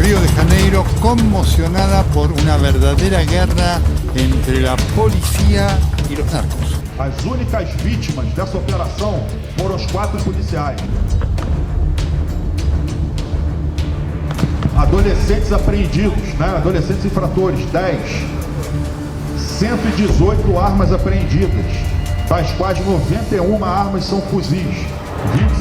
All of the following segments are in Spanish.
Río de Janeiro, conmocionada por una verdadera guerra entre la policía y los narcos. As únicas vítimas dessa operação foram os 4 policiais. Adolescentes apreendidos, né? Adolescentes infratores, 10. 118 armas apreendidas, das quais 91 armas são fuzis,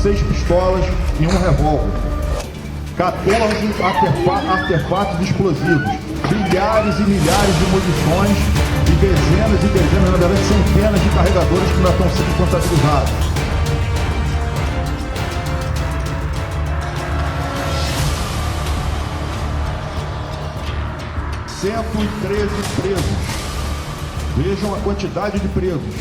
26 pistolas e um revólver. 14 artefatos explosivos, milhares e milhares de munições e dezenas, na verdade centenas de carregadores que ainda estão sendo contabilizados. Presos. Vejam a quantidade de presos.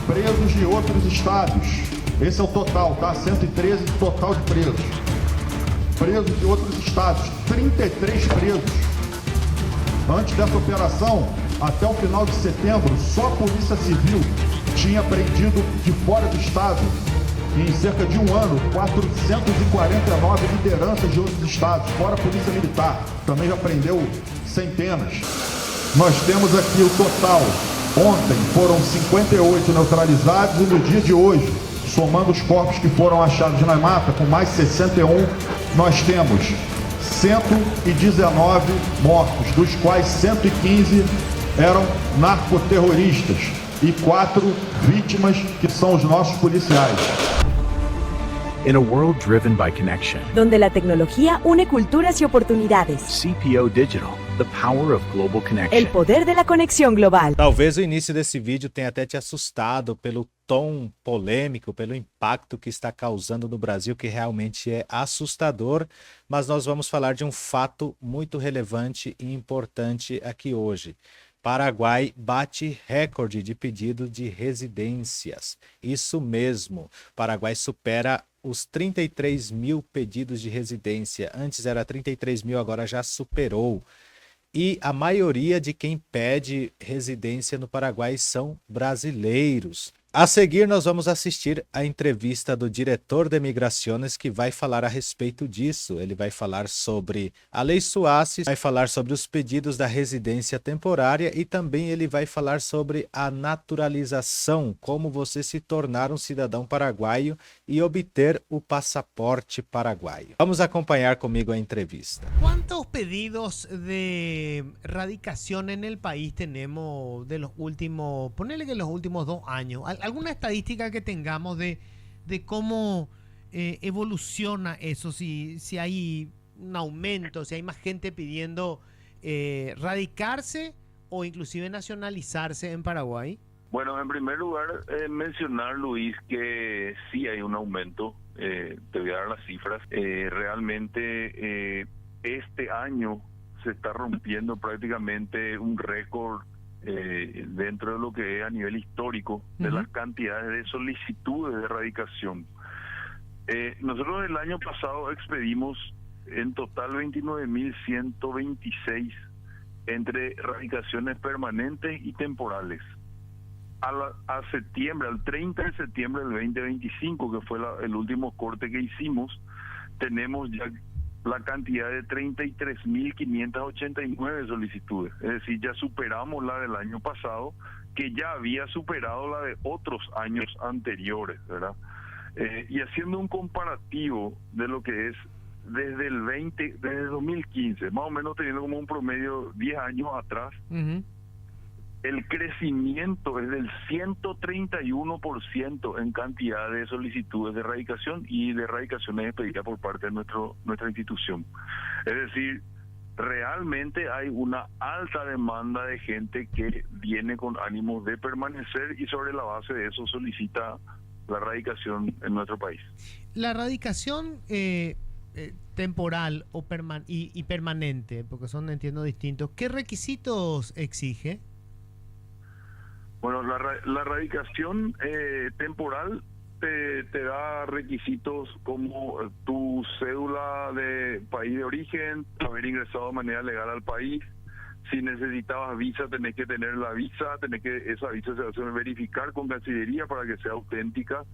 Presos de outros estados. Esse é o total, tá? 113 total de presos. Presos de outros estados. 33 presos. Antes dessa operação, até o final de setembro, só a Polícia Civil tinha prendido de fora do estado, em cerca de um ano, 449 lideranças de outros estados, fora a Polícia Militar. Também já prendeu centenas. Nós temos aqui o total. Ontem foram 58 neutralizados e no dia de hoje, somando os corpos que foram achados na mata, com mais 61, nós temos 119 mortos, dos quais 115 eram narcoterroristas e 4 vítimas que são os nossos policiais. In a world driven by connection, donde la tecnología une culturas y oportunidades. CPO Digital, the power of global connection. El poder de la conexión global. Talvez o início desse vídeo tenha até te assustado pelo tom polêmico, pelo impacto que está causando no Brasil, que realmente é assustador, mas nós vamos falar de um fato muito relevante e importante aqui hoje. Paraguai bate recorde de pedido de residências. Isso mesmo, Paraguai supera os 33 mil pedidos de residência. Antes era 33 mil, agora já superou. E a maioria de quem pede residência no Paraguai são brasileiros. A seguir, nós vamos assistir a entrevista do diretor de Migrações, que vai falar a respeito disso. Ele vai falar sobre a Lei Suassi, vai falar sobre os pedidos da residência temporária e também ele vai falar sobre a naturalização, como você se tornar um cidadão paraguaio e obter o passaporte paraguaio. Vamos acompanhar comigo a entrevista. ¿Cuántos pedidos de radicación en el país tenemos de los últimos, ponele que los últimos 2 años? ¿Alguna estadística que tengamos de cómo evoluciona eso? Si hay un aumento, si hay más gente pidiendo radicarse o inclusive nacionalizarse en Paraguay. Bueno, en primer lugar, mencionar, Luis, que sí hay un aumento. Te voy a dar las cifras. Realmente este año se está rompiendo prácticamente un récord dentro de lo que es a nivel histórico de las cantidades de solicitudes de radicación. Nosotros el año pasado expedimos en total 29.126 entre radicaciones permanentes y temporales. A septiembre, al 30 de septiembre del 2025, que fue el último corte que hicimos, tenemos ya la cantidad de 33.589 solicitudes. Es decir, ya superamos la del año pasado, que ya había superado la de otros años anteriores, ¿verdad? Y haciendo un comparativo de lo que es desde desde 2015, más o menos teniendo como un promedio 10 años atrás, el crecimiento es del 131% en cantidad de solicitudes de radicación y de radicaciones expedidas por parte de nuestra institución. Es decir, realmente hay una alta demanda de gente que viene con ánimos de permanecer y sobre la base de eso solicita la radicación en nuestro país. La radicación temporal o permanente, porque son, entiendo, distintos, ¿qué requisitos exige? Bueno, la radicación temporal te da requisitos como tu cédula de país de origen, haber ingresado de manera legal al país. Si necesitabas visa, tenés que tener la visa, esa visa se va a verificar con Cancillería para que sea auténtica.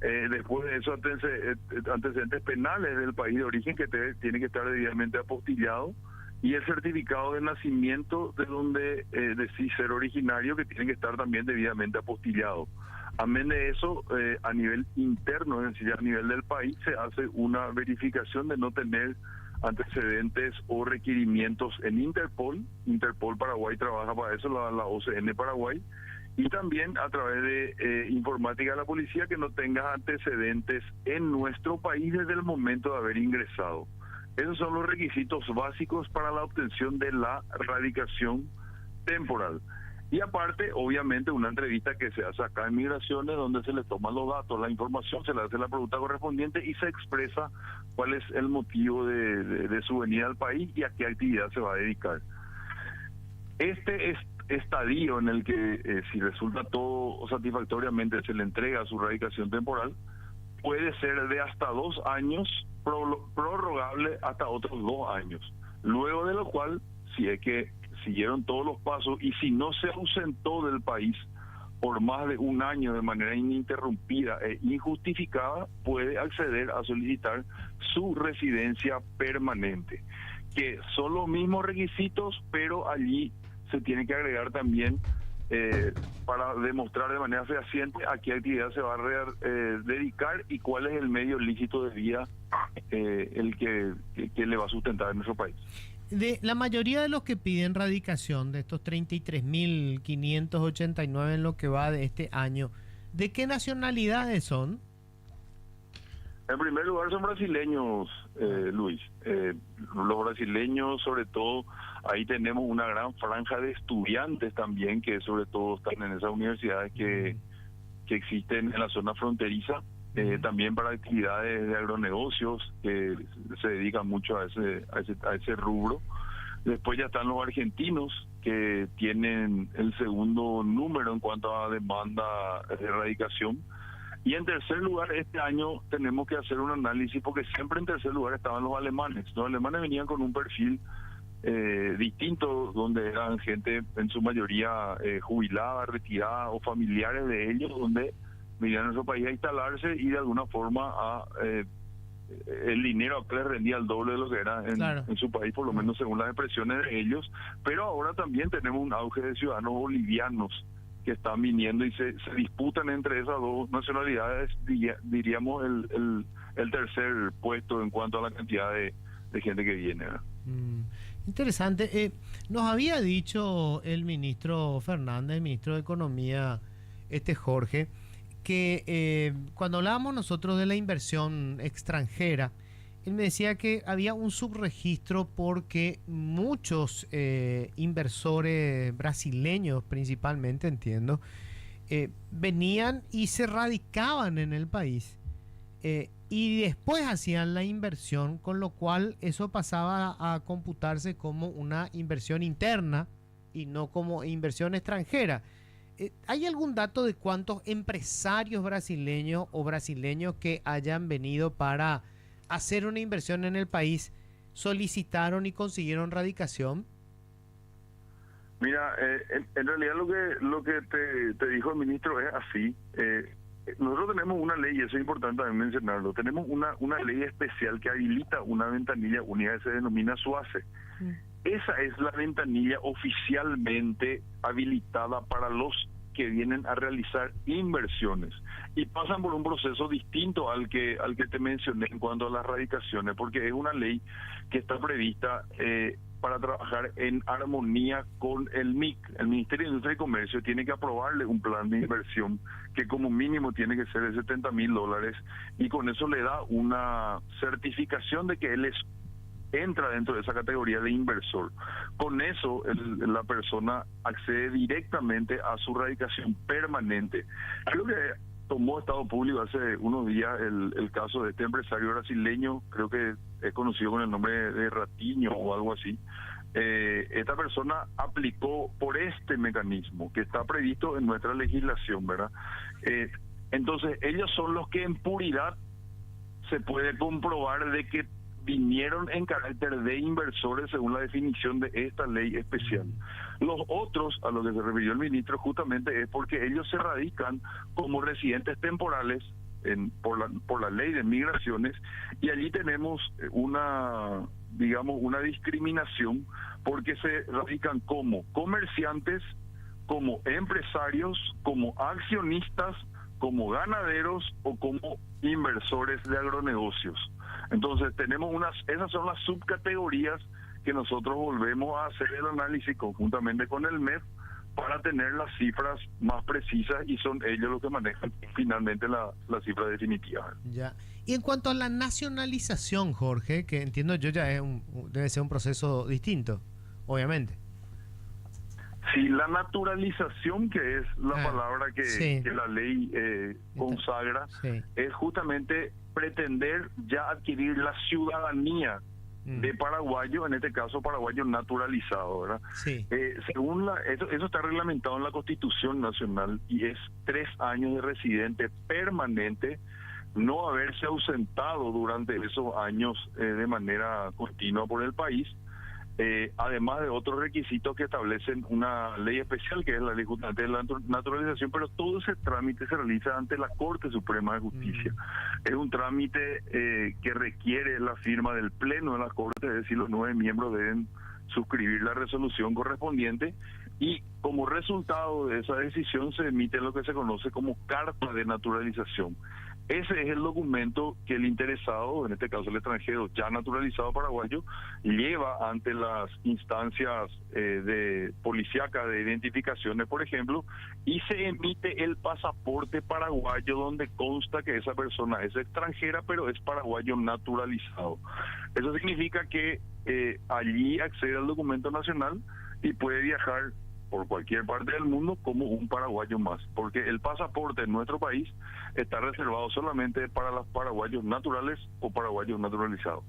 Después de eso, antecedentes penales del país de origen que tiene que estar debidamente apostillado, y el certificado de nacimiento de donde decís ser originario, que tiene que estar también debidamente apostillado. Amén de eso, a nivel interno, es decir, a nivel del país, se hace una verificación de no tener antecedentes o requerimientos en Interpol. Interpol Paraguay trabaja para eso, la OCN Paraguay, y también a través de informática de la policía, que no tenga antecedentes en nuestro país desde el momento de haber ingresado. Esos son los requisitos básicos para la obtención de la radicación temporal. Y aparte, obviamente, una entrevista que se hace acá en Migraciones, donde se le toman los datos, la información, se le hace la pregunta correspondiente y se expresa cuál es el motivo de su venida al país y a qué actividad se va a dedicar. Este estadio en el que, si resulta todo satisfactoriamente, se le entrega su radicación temporal, puede ser de hasta 2 años, prorrogable hasta otros 2 años. Luego de lo cual, si es que siguieron todos los pasos y si no se ausentó del país por más de 1 año de manera ininterrumpida e injustificada, puede acceder a solicitar su residencia permanente, que son los mismos requisitos, pero allí se tiene que agregar también para demostrar de manera fehaciente a qué actividad se va a dedicar y cuál es el medio lícito de vida el que le va a sustentar en nuestro país. De la mayoría de los que piden radicación, de estos 33.589 en lo que va de este año, ¿de qué nacionalidades son? En primer lugar son brasileños, Luis. Los brasileños, sobre todo, ahí tenemos una gran franja de estudiantes también, que sobre todo están en esas universidades que existen en la zona fronteriza. También para actividades de agronegocios, que se dedican mucho a ese rubro. Después ya están los argentinos, que tienen el segundo número en cuanto a demanda de erradicación. Y en tercer lugar, este año tenemos que hacer un análisis, porque siempre en tercer lugar estaban los alemanes. Los alemanes venían con un perfil distinto, donde eran gente en su mayoría jubilada, retirada o familiares de ellos, donde venían a nuestro país a instalarse y de alguna forma el dinero que les rendía el doble de lo que era en su país, por lo menos según las expresiones de ellos. Pero ahora también tenemos un auge de ciudadanos bolivianos que están viniendo y se disputan entre esas dos nacionalidades, diríamos el tercer puesto en cuanto a la cantidad de gente que viene, ¿verdad? Interesante. Nos había dicho el ministro Fernández, el ministro de Economía, Jorge, que cuando hablábamos nosotros de la inversión extranjera, él me decía que había un subregistro porque muchos inversores brasileños, principalmente, entiendo, venían y se radicaban en el país y después hacían la inversión, con lo cual eso pasaba a computarse como una inversión interna y no como inversión extranjera. ¿Hay algún dato de cuántos empresarios brasileños o brasileños que hayan venido para hacer una inversión en el país solicitaron y consiguieron radicación? Mira, en realidad lo que te dijo el ministro es así. Nosotros tenemos una ley, y eso es importante también mencionarlo, tenemos una ley especial que habilita una ventanilla única que se denomina SUACE. Esa es la ventanilla oficialmente habilitada para los que vienen a realizar inversiones y pasan por un proceso distinto al que te mencioné en cuanto a las radicaciones, porque es una ley que está prevista para trabajar en armonía con el MIC. El Ministerio de Industria y Comercio tiene que aprobarle un plan de inversión que como mínimo tiene que ser de $70,000 y con eso le da una certificación de que él entra dentro de esa categoría de inversor. Con eso la persona accede directamente a su radicación permanente. Creo que tomó Estado Público hace unos días el caso de este empresario brasileño, creo que es conocido con el nombre de Ratiño o algo así. Esta persona aplicó por este mecanismo que está previsto en nuestra legislación, ¿verdad? Entonces ellos son los que en puridad se puede comprobar de que vinieron en carácter de inversores según la definición de esta ley especial. Los otros, a los que se refirió el ministro, justamente es porque ellos se radican como residentes temporales por la ley de migraciones, y allí tenemos una discriminación porque se radican como comerciantes, como empresarios, como accionistas, como ganaderos o como inversores de agronegocios. Entonces esas son las subcategorías que nosotros volvemos a hacer el análisis conjuntamente con el MEF para tener las cifras más precisas, y son ellos los que manejan finalmente la cifra definitiva. Ya. Y en cuanto a la nacionalización, Jorge, que entiendo yo ya debe ser un proceso distinto, obviamente. Sí, la naturalización, que es la palabra que, sí, que la ley consagra, sí, es justamente pretender ya adquirir la ciudadanía de paraguayo, en este caso paraguayo naturalizado, ¿verdad? Sí. Según eso está reglamentado en la Constitución Nacional, y es 3 años de residente permanente, no haberse ausentado durante esos años de manera continua por el país, además de otros requisitos que establecen una ley especial, que es la ley justamente de la naturalización, pero todo ese trámite se realiza ante la Corte Suprema de Justicia. Es un trámite que requiere la firma del Pleno de la Corte, es decir, los 9 miembros deben suscribir la resolución correspondiente, y como resultado de esa decisión se emite lo que se conoce como carta de naturalización. Ese es el documento que el interesado, en este caso el extranjero ya naturalizado paraguayo, lleva ante las instancias de policíaca de identificaciones, por ejemplo, y se emite el pasaporte paraguayo donde consta que esa persona es extranjera pero es paraguayo naturalizado. Eso significa que allí accede al documento nacional y puede viajar por cualquier parte del mundo como un paraguayo más, porque el pasaporte en nuestro país está reservado solamente para los paraguayos naturales o paraguayos naturalizados.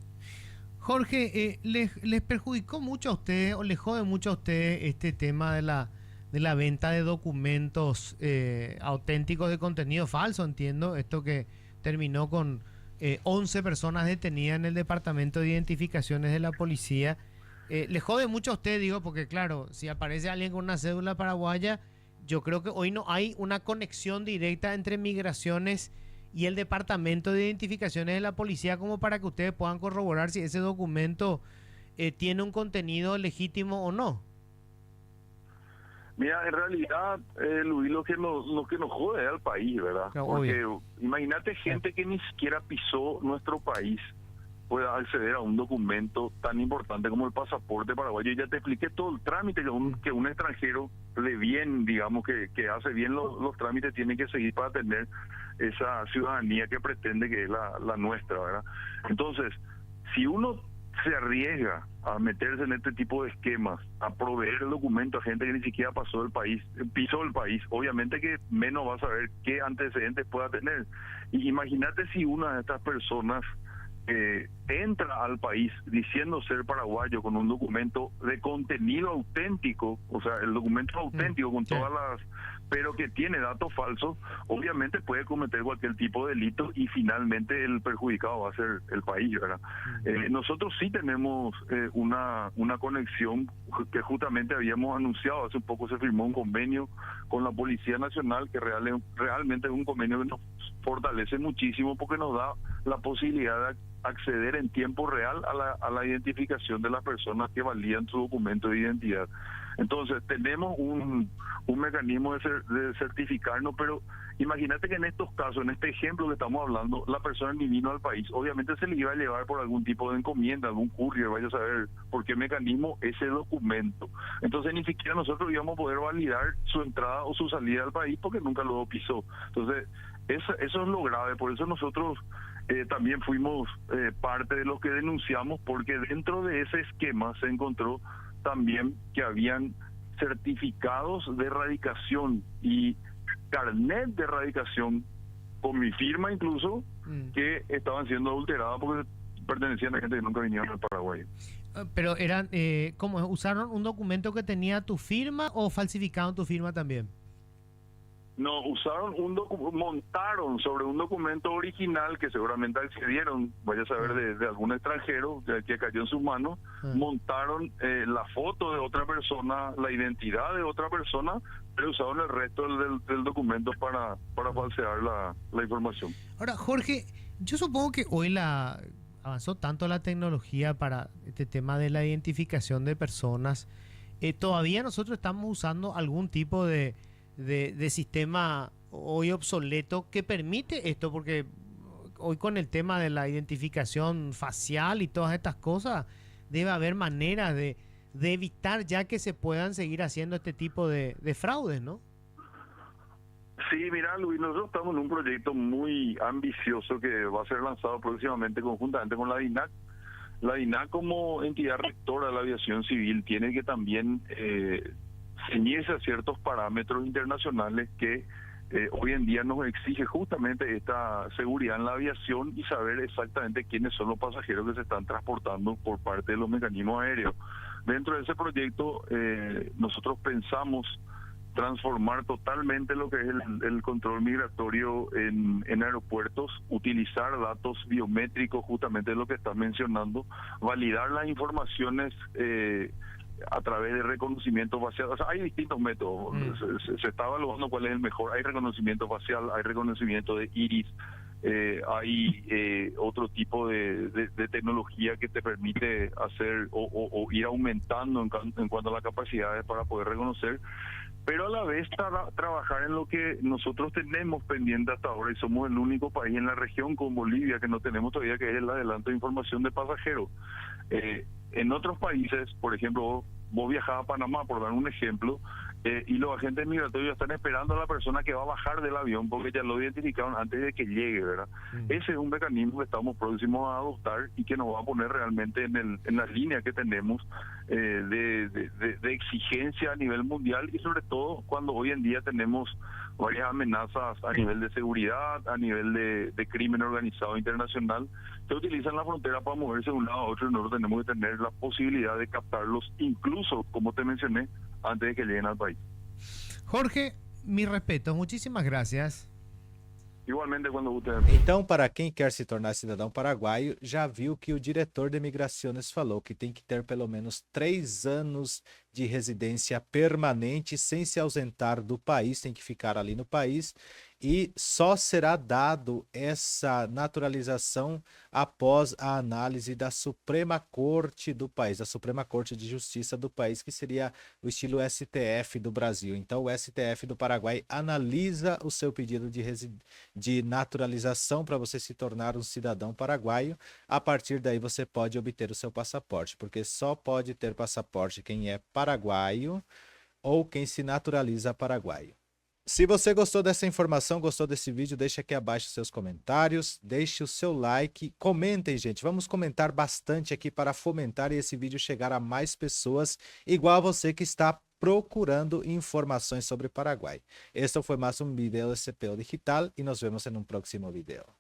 Jorge, ¿les perjudicó mucho a usted o le jode mucho a usted este tema de la venta de documentos auténticos de contenido falso? Entiendo esto que terminó con 11 personas detenidas en el Departamento de Identificaciones de la Policía. Le jode mucho a usted, digo, porque claro, si aparece alguien con una cédula paraguaya, yo creo que hoy no hay una conexión directa entre migraciones y el Departamento de Identificaciones de la Policía como para que ustedes puedan corroborar si ese documento tiene un contenido legítimo o no. Mira, en realidad, Luis, lo que nos jode al país, ¿verdad? Claro, porque imagínate gente que ni siquiera pisó nuestro país pueda acceder a un documento tan importante como el pasaporte paraguayo. Ya te expliqué todo el trámite que un extranjero de bien, digamos, que hace bien los trámites, tiene que seguir para tener esa ciudadanía que pretende que es la nuestra, ¿verdad? Entonces, si uno se arriesga a meterse en este tipo de esquemas, a proveer el documento a gente que ni siquiera pisó el país, obviamente que menos va a saber qué antecedentes pueda tener. Y imagínate si una de estas personas entra al país diciendo ser paraguayo con un documento de contenido auténtico, o sea, el documento auténtico con todas las, pero que tiene datos falsos, obviamente puede cometer cualquier tipo de delito y finalmente el perjudicado va a ser el país, ¿verdad? Nosotros sí tenemos una conexión que justamente habíamos anunciado, hace un poco se firmó un convenio con la Policía Nacional que realmente es un convenio que nos fortalece muchísimo porque nos da la posibilidad de acceder en tiempo real a la identificación de las personas que valían su documento de identidad. Entonces tenemos un mecanismo de certificarnos, pero imagínate que en estos casos, en este ejemplo que estamos hablando, la persona ni vino al país, obviamente se le iba a llevar por algún tipo de encomienda, algún courier, vaya a saber por qué mecanismo ese documento. Entonces ni siquiera nosotros íbamos a poder validar su entrada o su salida al país porque nunca lo pisó. Entonces eso es lo grave, por eso nosotros también fuimos parte de los que denunciamos, porque dentro de ese esquema se encontró también que habían certificados de radicación y carnet de radicación con mi firma incluso, que estaban siendo adulterados porque pertenecían a gente que nunca vinieron al Paraguay. Pero eran, ¿cómo? ¿Usaron un documento que tenía tu firma o falsificaron tu firma también? No, usaron montaron sobre un documento original que seguramente accedieron, vaya a saber, de algún extranjero que cayó en sus manos, montaron la foto de otra persona, la identidad de otra persona, pero usaron el resto del documento para falsear la información. Ahora, Jorge, yo supongo que hoy avanzó tanto la tecnología para este tema de la identificación de personas. Todavía nosotros estamos usando algún tipo de sistema hoy obsoleto que permite esto, porque hoy con el tema de la identificación facial y todas estas cosas, debe haber maneras de evitar ya que se puedan seguir haciendo este tipo de fraudes, ¿no? Sí, mira, Luis, nosotros estamos en un proyecto muy ambicioso que va a ser lanzado próximamente conjuntamente con la DINAC. La DINAC, como entidad rectora de la aviación civil, tiene que también ceñirse a ciertos parámetros internacionales que hoy en día nos exige justamente esta seguridad en la aviación y saber exactamente quiénes son los pasajeros que se están transportando por parte de los mecanismos aéreos. Dentro de ese proyecto nosotros pensamos transformar totalmente lo que es el control migratorio en aeropuertos, utilizar datos biométricos, justamente lo que estás mencionando, validar las informaciones a través de reconocimiento facial. O sea, hay distintos métodos, se está evaluando cuál es el mejor. Hay reconocimiento facial, hay reconocimiento de iris, hay otro tipo de tecnología que te permite hacer o ir aumentando en cuanto a las capacidades para poder reconocer, pero a la vez trabajar en lo que nosotros tenemos pendiente hasta ahora, y somos el único país en la región con Bolivia que no tenemos todavía, que es el adelanto de información de pasajeros. En otros países, por ejemplo, vos viajás a Panamá, por dar un ejemplo, y los agentes migratorios están esperando a la persona que va a bajar del avión porque ya lo identificaron antes de que llegue, ¿verdad? Ese es un mecanismo que estamos próximos a adoptar y que nos va a poner realmente en la línea que tenemos de exigencia a nivel mundial, y sobre todo cuando hoy en día tenemos varias amenazas a nivel de seguridad, a nivel de crimen organizado internacional, que utilizan la frontera para moverse de un lado a otro, y nosotros tenemos que tener la posibilidad de captarlos, incluso, como te mencioné, antes de que lleguen al país. Jorge, mi respeto, muchísimas gracias. Igualmente, cuando usted... Então, para quem quer se tornar cidadão paraguaio, já viu que o diretor de migrações falou que tem que ter pelo menos 3 anos de residência permanente sem se ausentar do país, tem que ficar ali no país, e só será dado essa naturalização após a análise da Suprema Corte do país, da Suprema Corte de Justiça do país, que seria o estilo STF do Brasil. Então, o STF do Paraguai analisa o seu pedido de naturalização para você se tornar um cidadão paraguaio. A partir daí, você pode obter o seu passaporte, porque só pode ter passaporte quem é paraguaio ou quem se naturaliza paraguaio. Se você gostou dessa informação, gostou desse vídeo, deixa aqui abaixo os seus comentários, deixe o seu like, comentem, gente, vamos comentar bastante aqui para fomentar esse vídeo chegar a mais pessoas, igual a você que está procurando informações sobre Paraguai. Este foi mais um vídeo de CPO Digital e nos vemos em um próximo vídeo.